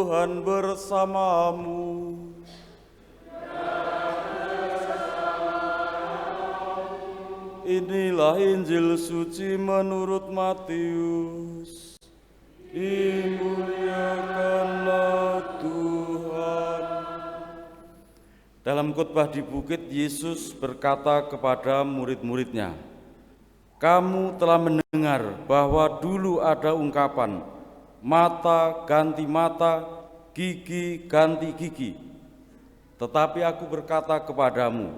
Tuhan bersamamu. Inilah Injil suci menurut Matius. Dimuliakanlah Tuhan. Dalam khotbah di bukit, Yesus berkata kepada murid-muridnya, "Kamu telah mendengar bahwa dulu ada ungkapan, mata ganti mata, gigi ganti gigi. Tetapi aku berkata kepadamu,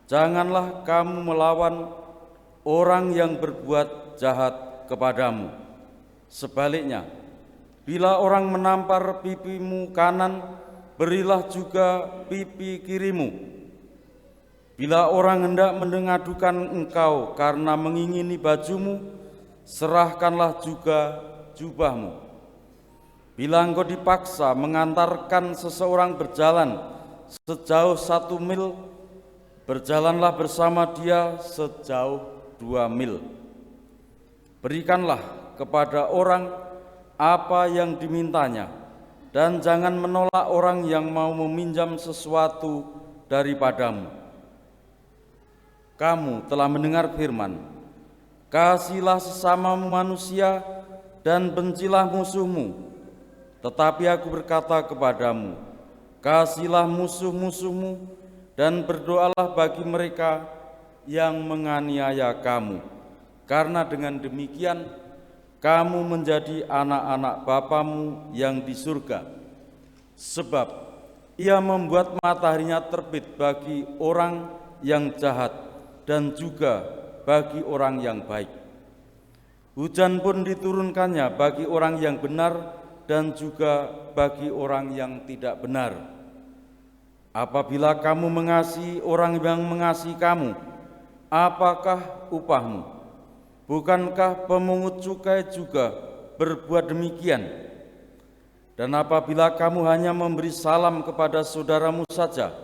janganlah kamu melawan orang yang berbuat jahat kepadamu. Sebaliknya, bila orang menampar pipimu kanan, berilah juga pipi kirimu. Bila orang hendak mengadukan engkau karena mengingini bajumu, serahkanlah juga jubahmu. Bila engkau dipaksa mengantarkan seseorang berjalan sejauh 1 mil, berjalanlah bersama dia sejauh 2 mil. Berikanlah kepada orang apa yang dimintanya, dan jangan menolak orang yang mau meminjam sesuatu daripadamu. Kamu telah mendengar firman, kasihilah sesamamu manusia dan bencilah musuhmu. Tetapi aku berkata kepadamu, kasihilah musuh-musuhmu dan berdoalah bagi mereka yang menganiaya kamu. Karena dengan demikian kamu menjadi anak-anak Bapamu yang di surga. Sebab Ia membuat mataharinya terbit bagi orang yang jahat dan juga bagi orang yang baik. Hujan pun diturunkannya bagi orang yang benar dan juga bagi orang yang tidak benar. Apabila kamu mengasihi orang yang mengasihi kamu, apakah upahmu? Bukankah pemungut cukai juga berbuat demikian? Dan apabila kamu hanya memberi salam kepada saudaramu saja,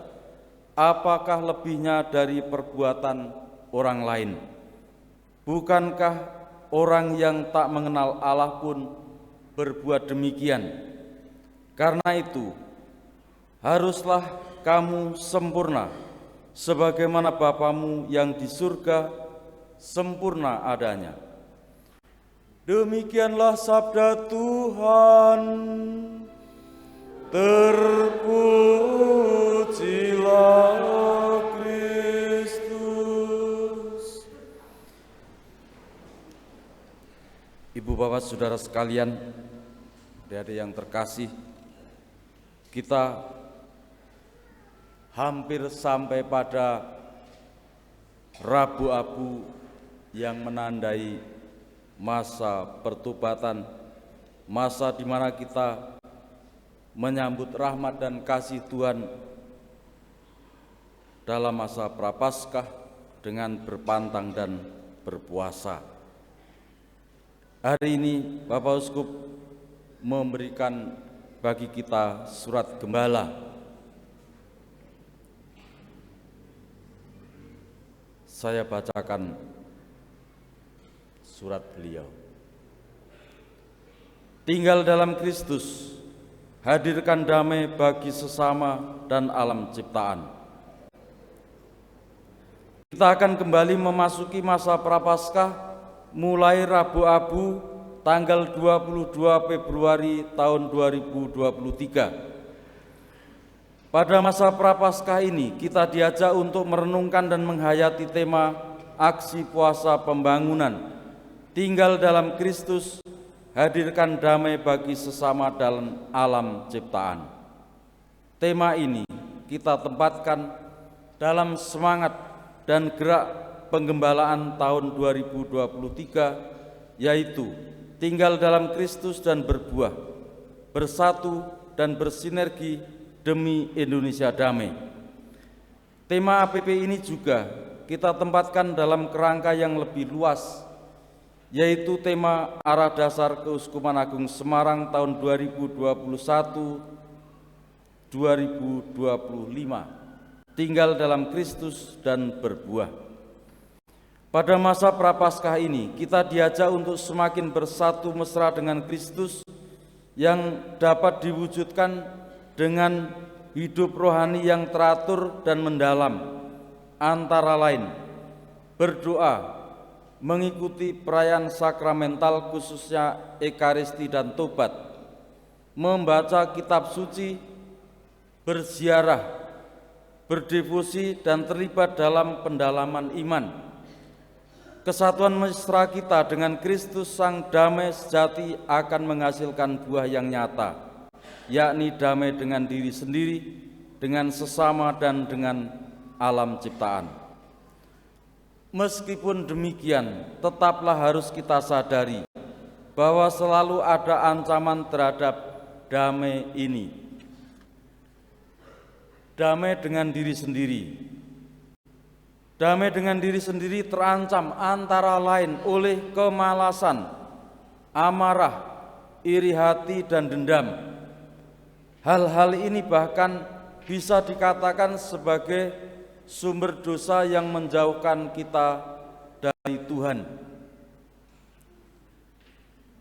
apakah lebihnya dari perbuatan orang lain? Bukankah orang yang tak mengenal Allah pun berbuat demikian? Karena itu, haruslah kamu sempurna, sebagaimana Bapamu yang di surga sempurna adanya." Demikianlah sabda Tuhan. Terpujilah Kristus. Ibu bapak saudara sekalian, adik-adik yang terkasih, kita hampir sampai pada Rabu Abu yang menandai masa pertobatan, masa di mana kita menyambut rahmat dan kasih Tuhan dalam masa Prapaskah dengan berpantang dan berpuasa. Hari ini Bapak Uskup memberikan bagi kita surat gembala. Saya bacakan surat beliau. Tinggal dalam Kristus, hadirkan damai bagi sesama dan alam ciptaan. Kita akan kembali memasuki masa Prapaskah mulai Rabu Abu tanggal 22 Februari tahun 2023. Pada masa Prapaskah ini kita diajak untuk merenungkan dan menghayati tema aksi puasa pembangunan. Tinggal dalam Kristus, hadirkan damai bagi sesama dalam alam ciptaan. Tema ini kita tempatkan dalam semangat dan gerak penggembalaan tahun 2023, yaitu tinggal dalam Kristus dan berbuah, bersatu dan bersinergi demi Indonesia damai. Tema APP ini juga kita tempatkan dalam kerangka yang lebih luas, yaitu tema Arah Dasar Keuskupan Agung Semarang tahun 2021-2025, tinggal dalam Kristus dan berbuah. Pada masa Prapaskah ini kita diajak untuk semakin bersatu mesra dengan Kristus yang dapat diwujudkan dengan hidup rohani yang teratur dan mendalam, antara lain berdoa, mengikuti perayaan sakramental khususnya Ekaristi dan Tobat, membaca kitab suci, berziarah, berdevosi dan terlibat dalam pendalaman iman. Kesatuan mesra kita dengan Kristus Sang Damai Sejati akan menghasilkan buah yang nyata, yakni damai dengan diri sendiri, dengan sesama dan dengan alam ciptaan. Meskipun demikian, tetaplah harus kita sadari bahwa selalu ada ancaman terhadap damai ini. Damai dengan diri sendiri. Damai dengan diri sendiri terancam antara lain oleh kemalasan, amarah, iri hati, dan dendam. Hal-hal ini bahkan bisa dikatakan sebagai sumber dosa yang menjauhkan kita dari Tuhan.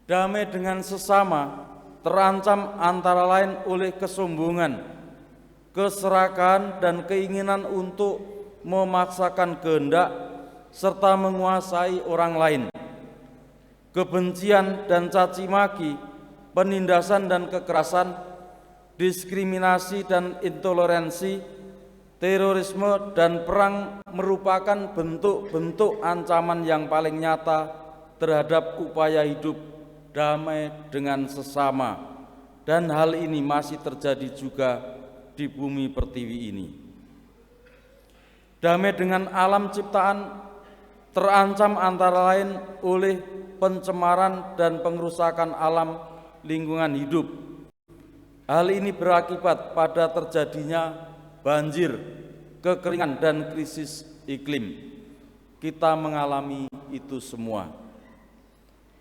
Damai dengan sesama terancam antara lain oleh kesombongan, keserakahan, dan keinginan untuk memaksakan kehendak serta menguasai orang lain. Kebencian dan caci maki, penindasan dan kekerasan, diskriminasi dan intoleransi, terorisme dan perang merupakan bentuk-bentuk ancaman yang paling nyata terhadap upaya hidup damai dengan sesama, dan hal ini masih terjadi juga di bumi pertiwi ini. Damai dengan alam ciptaan terancam antara lain oleh pencemaran dan pengrusakan alam lingkungan hidup. Hal ini berakibat pada terjadinya banjir, kekeringan, dan krisis iklim. Kita mengalami itu semua.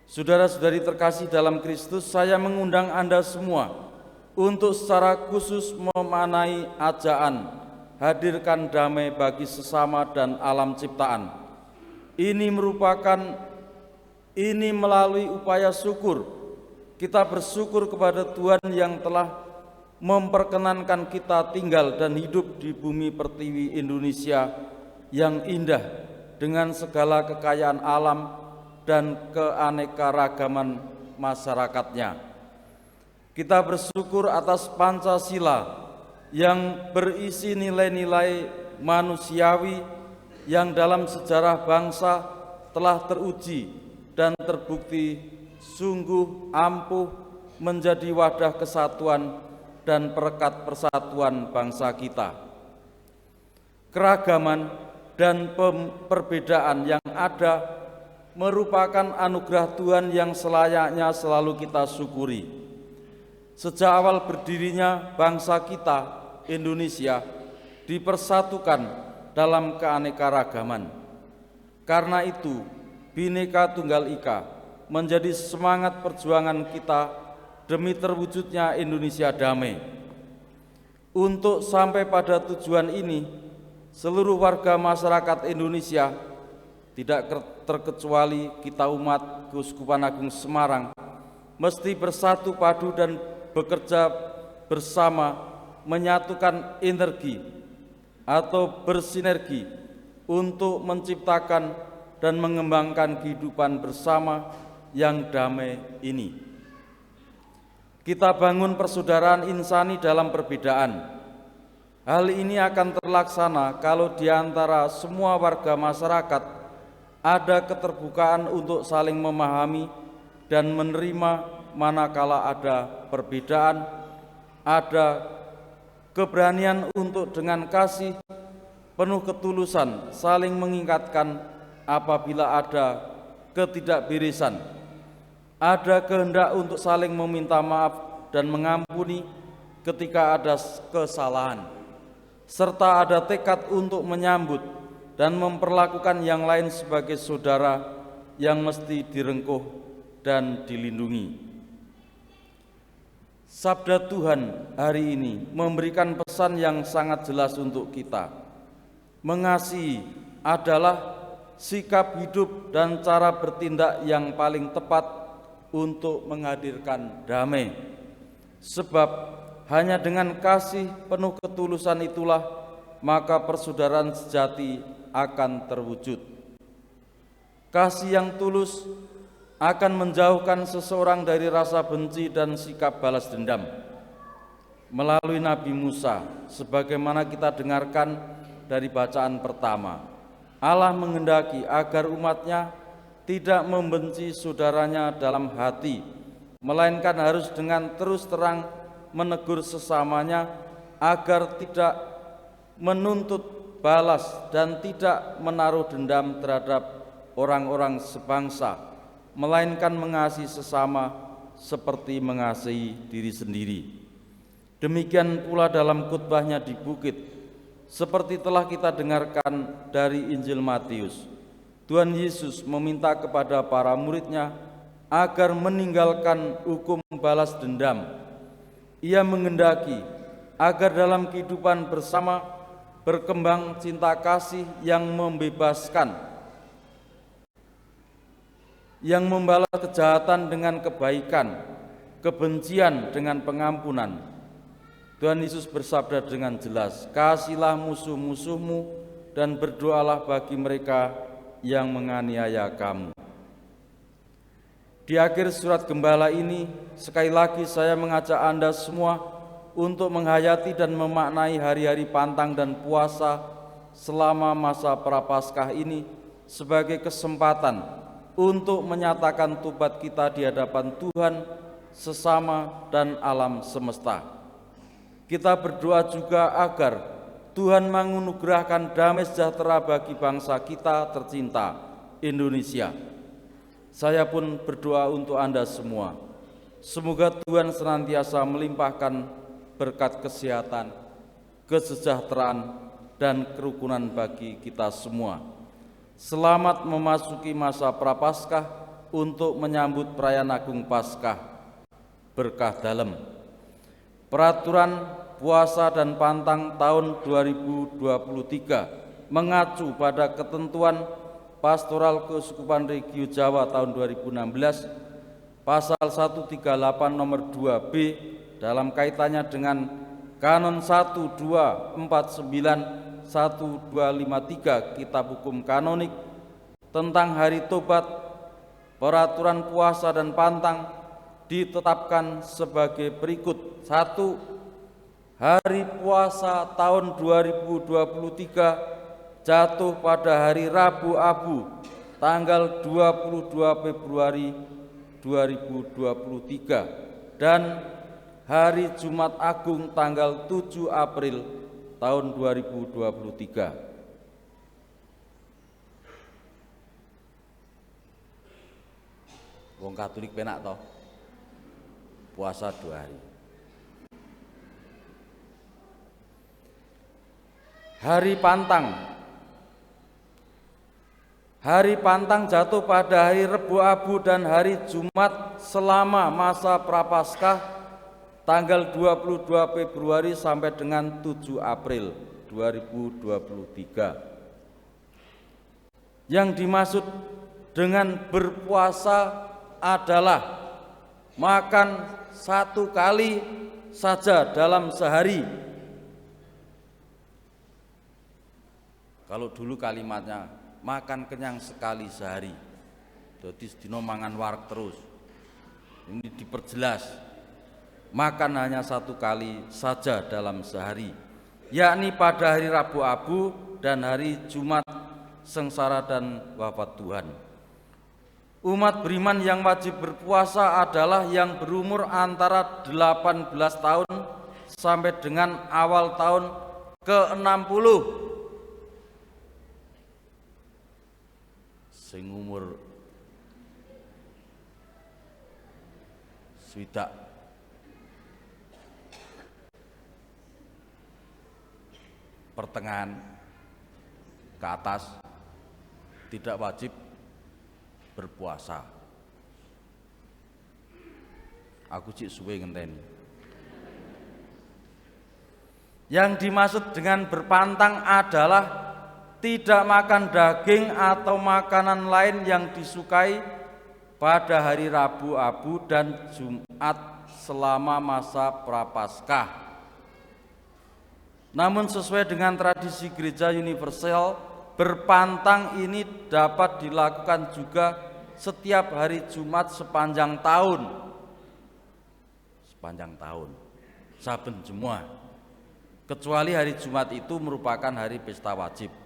Saudara-saudari terkasih dalam Kristus, saya mengundang Anda semua untuk secara khusus memaknai ajaan hadirkan damai bagi sesama dan alam ciptaan. Ini melalui upaya syukur. Kita bersyukur kepada Tuhan yang telah memperkenankan kita tinggal dan hidup di bumi pertiwi Indonesia yang indah dengan segala kekayaan alam dan keanekaragaman masyarakatnya. Kita bersyukur atas Pancasila yang berisi nilai-nilai manusiawi yang dalam sejarah bangsa telah teruji dan terbukti sungguh ampuh menjadi wadah kesatuan dan perekat persatuan bangsa kita. Keragaman dan perbedaan yang ada merupakan anugerah Tuhan yang selayaknya selalu kita syukuri. Sejak awal berdirinya bangsa kita, Indonesia, dipersatukan dalam keanekaragaman. Karena itu, Bhinneka Tunggal Ika menjadi semangat perjuangan kita demi terwujudnya Indonesia damai. Untuk sampai pada tujuan ini, seluruh warga masyarakat Indonesia, tidak terkecuali kita umat Keuskupan Agung Semarang, mesti bersatu padu dan bekerja bersama, menyatukan energi atau bersinergi untuk menciptakan dan mengembangkan kehidupan bersama yang damai ini. Kita bangun persaudaraan insani dalam perbedaan. Hal ini akan terlaksana kalau di antara semua warga masyarakat ada keterbukaan untuk saling memahami dan menerima manakala ada perbedaan, ada keberanian untuk dengan kasih penuh ketulusan saling mengingatkan apabila ada ketidakberesan, ada kehendak untuk saling meminta maaf dan mengampuni ketika ada kesalahan, serta ada tekad untuk menyambut dan memperlakukan yang lain sebagai saudara yang mesti direngkuh dan dilindungi. Sabda Tuhan hari ini memberikan pesan yang sangat jelas untuk kita. Mengasihi adalah sikap hidup dan cara bertindak yang paling tepat untuk menghadirkan damai. Sebab hanya dengan kasih penuh ketulusan itulah maka persaudaraan sejati akan terwujud. Kasih yang tulus akan menjauhkan seseorang dari rasa benci dan sikap balas dendam. Melalui Nabi Musa, sebagaimana kita dengarkan dari bacaan pertama, Allah menghendaki agar umatnya tidak membenci saudaranya dalam hati, melainkan harus dengan terus terang menegur sesamanya agar tidak menuntut balas dan tidak menaruh dendam terhadap orang-orang sebangsa, melainkan mengasihi sesama seperti mengasihi diri sendiri. Demikian pula dalam khotbahnya di bukit, seperti telah kita dengarkan dari Injil Matius, Tuhan Yesus meminta kepada para muridnya agar meninggalkan hukum balas dendam. Ia menghendaki agar dalam kehidupan bersama berkembang cinta kasih yang membebaskan, yang membalas kejahatan dengan kebaikan, kebencian dengan pengampunan. Tuhan Yesus bersabda dengan jelas, "Kasihilah musuh-musuhmu dan berdoalah bagi mereka yang menganiaya kamu." Di akhir surat gembala ini, sekali lagi saya mengajak Anda semua untuk menghayati dan memaknai hari-hari pantang dan puasa selama masa Prapaskah ini sebagai kesempatan untuk menyatakan tobat kita di hadapan Tuhan, sesama, dan alam semesta. Kita berdoa juga agar Tuhan menganugerahkan damai sejahtera bagi bangsa kita tercinta, Indonesia. Saya pun berdoa untuk Anda semua. Semoga Tuhan senantiasa melimpahkan berkat kesehatan, kesejahteraan, dan kerukunan bagi kita semua. Selamat memasuki masa Prapaskah untuk menyambut perayaan Agung Paskah berkah dalem. Peraturan puasa dan pantang tahun 2023 mengacu pada ketentuan Pastoral Keuskupan Regio Jawa tahun 2016 pasal 138 nomor 2B dalam kaitannya dengan Kanon 1249 1253 Kitab Hukum Kanonik tentang hari tobat. Peraturan puasa dan pantang ditetapkan sebagai berikut. 1. Hari puasa tahun 2023 jatuh pada hari Rabu Abu tanggal 22 Februari 2023 dan hari Jumat Agung tanggal 7 April tahun 2023. Wong Katolik penak toh puasa 2 hari. Hari pantang. Hari pantang jatuh pada hari Rebo Abu dan hari Jumat selama masa Prapaskah tanggal 22 Februari sampai dengan 7 April 2023. Yang dimaksud dengan berpuasa adalah makan 1 kali saja dalam sehari. Kalau dulu kalimatnya makan kenyang sekali sehari, jadi sedino mangan wareg terus. Ini diperjelas, makan hanya 1 kali saja dalam sehari, yakni pada hari Rabu Abu dan hari Jumat sengsara dan wafat Tuhan. Umat beriman yang wajib berpuasa adalah yang berumur antara 18 tahun sampai dengan awal tahun ke-60. Sing umur swidak pertengahan ke atas tidak wajib berpuasa. Aku cik suwe ngenteni. Yang dimaksud dengan berpantang adalah tidak makan daging atau makanan lain yang disukai pada hari Rabu Abu dan Jumat selama masa Prapaskah. Namun sesuai dengan tradisi Gereja Universal, berpantang ini dapat dilakukan juga setiap hari Jumat sepanjang tahun. Sepanjang tahun, saben Jumat. Kecuali hari Jumat itu merupakan hari pesta wajib.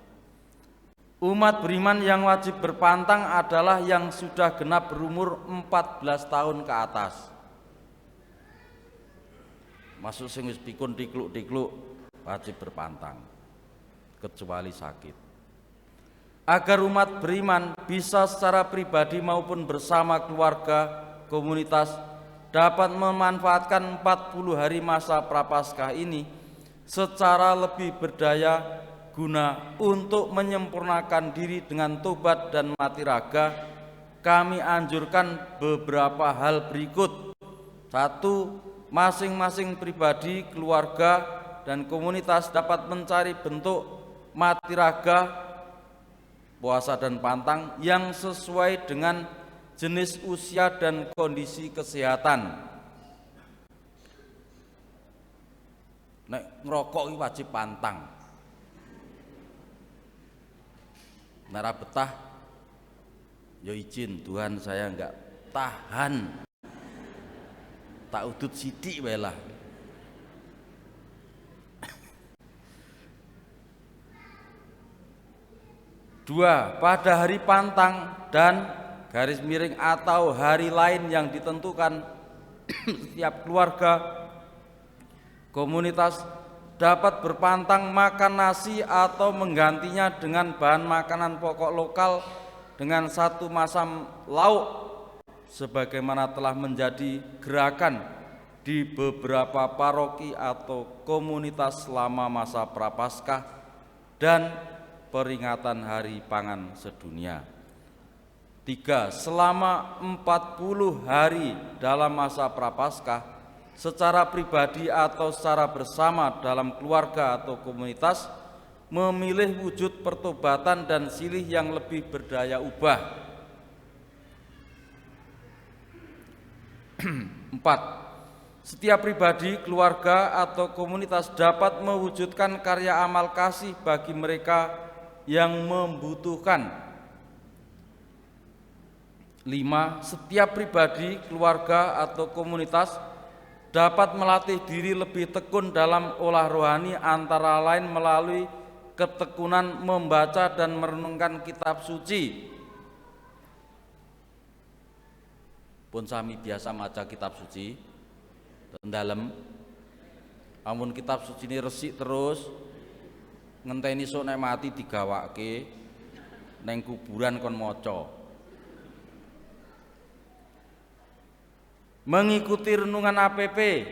Umat beriman yang wajib berpantang adalah yang sudah genap berumur 14 tahun ke atas. Masuk sing wis pikun tikluk-tikluk wajib berpantang, kecuali sakit. Agar umat beriman bisa secara pribadi maupun bersama keluarga, komunitas dapat memanfaatkan 40 hari masa Prapaskah ini secara lebih berdaya guna untuk menyempurnakan diri dengan tobat dan mati raga, kami anjurkan beberapa hal berikut. 1. Masing-masing pribadi, keluarga, dan komunitas dapat mencari bentuk mati raga, puasa dan pantang yang sesuai dengan jenis usia dan kondisi kesehatan. Nek ngerokok ini wajib pantang. Nara betah, ya izin Tuhan, saya enggak tahan, tak udut sidik wae lah. Dua, pada hari pantang dan garis miring atau hari lain yang ditentukan, setiap keluarga, komunitas dapat berpantang makan nasi atau menggantinya dengan bahan makanan pokok lokal dengan satu macam lauk, sebagaimana telah menjadi gerakan di beberapa paroki atau komunitas selama masa Prapaskah dan peringatan Hari Pangan Sedunia. 3. Selama 40 hari dalam masa Prapaskah, secara pribadi atau secara bersama dalam keluarga atau komunitas, memilih wujud pertobatan dan silih yang lebih berdaya ubah. 4. Setiap pribadi, keluarga, atau komunitas dapat mewujudkan karya amal kasih bagi mereka yang membutuhkan. 5. Setiap pribadi, keluarga, atau komunitas dapat melatih diri lebih tekun dalam olah rohani, antara lain melalui ketekunan membaca dan merenungkan kitab suci. Pun sami biasa maca kitab suci dalam, amun kitab suci ini resik terus ngenteni sok nek mati digawake neng kuburan kon maca. Mengikuti renungan APP,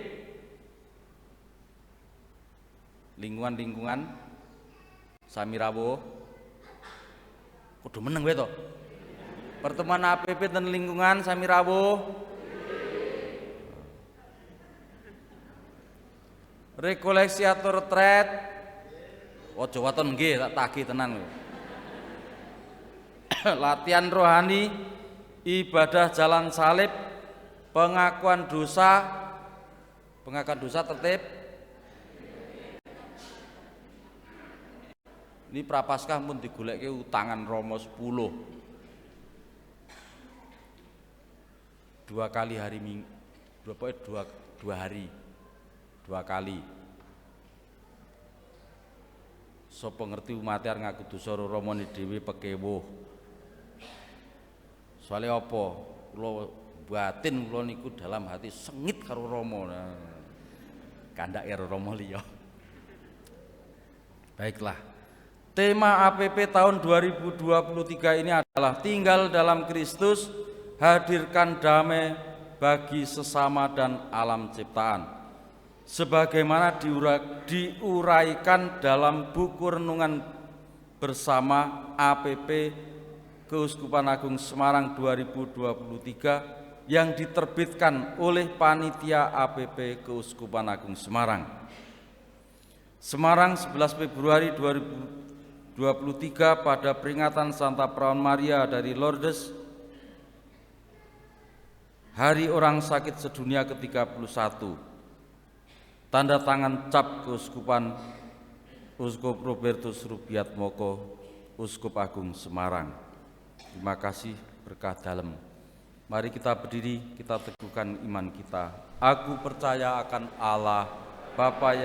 lingkungan sami rawuh kudu meneng wae to. Pertemuan APP dan lingkungan sami rawuh. Rekoleksi atau retret, ojo waton nggih, tak tagih tenan. Latihan rohani, ibadah jalan salib, pengakuan dosa tertib. Ini Prapaskah pun digoleke utangan Romo 10. 2 kali hari Minggu, dua hari, 2 kali. Sapa ngerti umat ngaku dosa Romo dhewe pekewuh. Soale apa? Kula batin kula niku dalam hati sengit karo Romo. Kandhake karo Romo liya. Baiklah. Tema APP tahun 2023 ini adalah tinggal dalam Kristus, hadirkan damai bagi sesama dan alam ciptaan. Sebagaimana diuraikan dalam buku renungan bersama APP Keuskupan Agung Semarang 2023 yang diterbitkan oleh Panitia APP Keuskupan Agung Semarang. Semarang 11 Februari 2023 pada peringatan Santa Perawan Maria dari Lourdes Hari Orang Sakit Sedunia ke-31, tanda tangan cap keuskupan Uskup Robertus Rubiatmoko, Uskup Agung Semarang. Terima kasih, berkah dalam. Mari kita berdiri, kita teguhkan iman kita. Aku percaya akan Allah, Bapa yang